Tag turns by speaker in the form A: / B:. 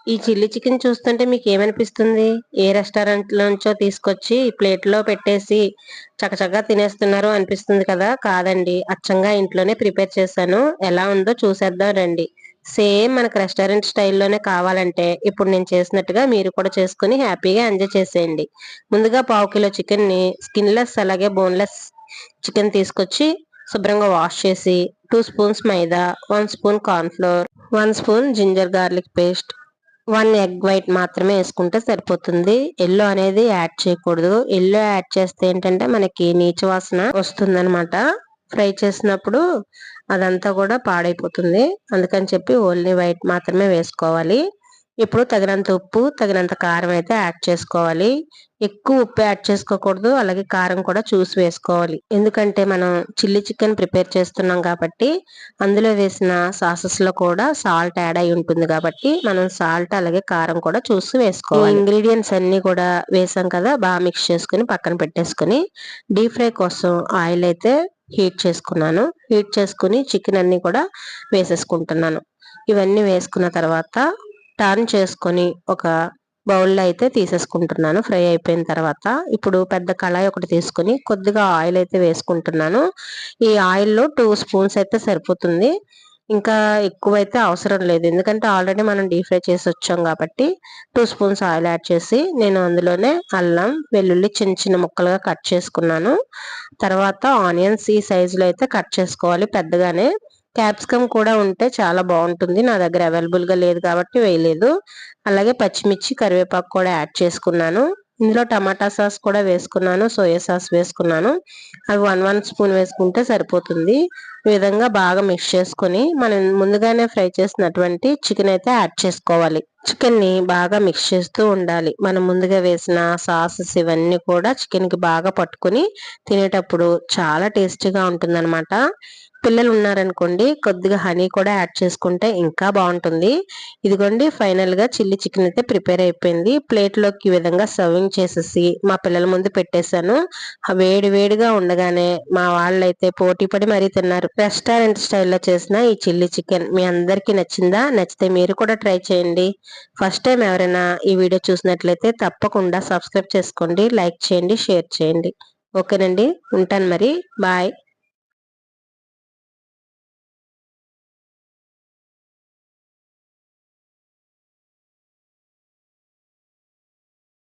A: ఈ chilli chicken చూస్తుంటే మీకు ఏమనిపిస్తుంది? ఏ రెస్టారెంట్ నుంచో తీసుకొచ్చి ప్లేట్‌లో పెట్టేసి చకచకా తినేస్తున్నారు అనిపిస్తుంది కదా! కాదండి. అచ్చంగా ఇంట్లోనే ప్రిపేర్ చేశాను. ఎలా ఉందో చూసేద్దాం రండి. సేమ్ మనకు రెస్టారెంట్ స్టైల్‌లోనే కావాలంటే ఇప్పుడు నేను చేసినట్టుగా మీరు కూడా చేసుకొని హ్యాపీగా ఎంజాయ్ చేసేయండి. ముందుగా పావు కిలో చికెన్‌ని స్కిన్‌లెస్ అలాగే బోన్‌లెస్ చికెన్ తీసుకొచ్చి శుభ్రంగా వాష్ చేసి 2 spoons maida, 1 spoon corn flour, 1 spoon ginger garlic paste, 1 egg white మాత్రమే వేసుకుంటే సరిపోతుంది. యెల్లో అనేది యాడ్ చేయకూడదు. యెల్లో యాడ్ చేస్తే ఏంటంటే మనకి నీచు వాసన వస్తుందనమాట. ఫ్రై చేసినప్పుడు అదంతా కూడా పాడైపోతుంది. అందుకని చెప్పి ఓన్లీ వైట్ మాత్రమే వేసుకోవాలి. ఇప్పుడు తగినంత ఉప్పు, తగినంత కారం అయితే యాడ్ చేసుకోవాలి. ఎక్కువ ఉప్పు యాడ్ చేసుకోకూడదు. అలాగే కారం కూడా చూసి వేసుకోవాలి. ఎందుకంటే మనం చిల్లీ చికెన్ ప్రిపేర్ చేస్తున్నాం కాబట్టి అందులో వేసిన సాసెస్ లో కూడా సాల్ట్ యాడ్ అయి ఉంటుంది కాబట్టి మనం సాల్ట్ అలాగే కారం కూడా చూసి వేసుకోవాలి. ఈ ఇంగ్రీడియంట్స్ అన్ని కూడా వేసాం కదా, బాగా మిక్స్ చేసుకుని పక్కన పెట్టేసుకుని డీప్ ఫ్రై కోసం ఆయిల్ అయితే హీట్ చేసుకున్నాను. హీట్ చేసుకుని చికెన్ అన్ని కూడా వేసేసుకుంటున్నాను. ఇవన్నీ వేసుకున్న తర్వాత టర్న్ చేసుకొని ఒక బౌల్లో అయితే తీసేసుకుంటున్నాను ఫ్రై అయిపోయిన తర్వాత. ఇప్పుడు పెద్ద కళాయి ఒకటి తీసుకుని కొద్దిగా ఆయిల్ అయితే వేసుకుంటున్నాను. ఈ ఆయిల్లో 2 స్పూన్స్ అయితే సరిపోతుంది. ఇంకా ఎక్కువైతే అవసరం లేదు. ఎందుకంటే ఆల్రెడీ మనం డీప్ ఫ్రై చేసి వచ్చాం కాబట్టి 2 స్పూన్స్ ఆయిల్ యాడ్ చేసి నేను అందులోనే అల్లం, వెల్లుల్లి చిన్న చిన్న ముక్కలుగా కట్ చేసుకున్నాను. తర్వాత ఆనియన్స్ ఈ సైజులో అయితే కట్ చేసుకోవాలి పెద్దగానే. క్యాప్సికమ్ కూడా ఉంటే చాలా బాగుంటుంది. నా దగ్గర అవైలబుల్ గా లేదు కాబట్టి వేయలేదు. అలాగే పచ్చిమిర్చి, కరివేపాకు కూడా యాడ్ చేసుకున్నాను. ఇందులో టమాటా సాస్ కూడా వేసుకున్నాను, సోయా సాస్ వేసుకున్నాను. అవి 1 స్పూన్ వేసుకుంటే సరిపోతుంది. ఈ విధంగా బాగా మిక్స్ చేసుకొని మనం ముందుగానే ఫ్రై చేసినటువంటి చికెన్ అయితే యాడ్ చేసుకోవాలి. చికెన్ ని బాగా మిక్స్ చేస్తూ ఉండాలి. మనం ముందుగా వేసిన సాసెస్ ఇవన్నీ కూడా చికెన్ కి బాగా పట్టుకుని తినేటప్పుడు చాలా టేస్టీగా ఉంటుందన్నమాట. పిల్లలు ఉన్నారనుకోండి కొద్దిగా హనీ కూడా యాడ్ చేసుకుంటే ఇంకా బాగుంటుంది. ఇదిగోండి ఫైనల్ గా చిల్లీ చికెన్ అయితే ప్రిపేర్ అయిపోయింది. ప్లేట్ లోకి ఈ విధంగా సర్వింగ్ చేసేసి మా పిల్లల ముందు పెట్టేశాను. వేడి వేడిగా ఉండగానే మా వాళ్ళైతే పోటీ పడి మరీ తిన్నారు. రెస్టారెంట్ స్టైల్లో చేసిన ఈ చిల్లీ చికెన్ మీ అందరికి నచ్చిందా? నచ్చితే మీరు కూడా ట్రై చేయండి. ఫస్ట్ టైం ఎవరైనా ఈ వీడియో చూసినట్లయితే తప్పకుండా సబ్స్క్రైబ్ చేసుకోండి, లైక్ చేయండి, షేర్ చేయండి. ఓకేనండి, ఉంటాను మరి. బాయ్.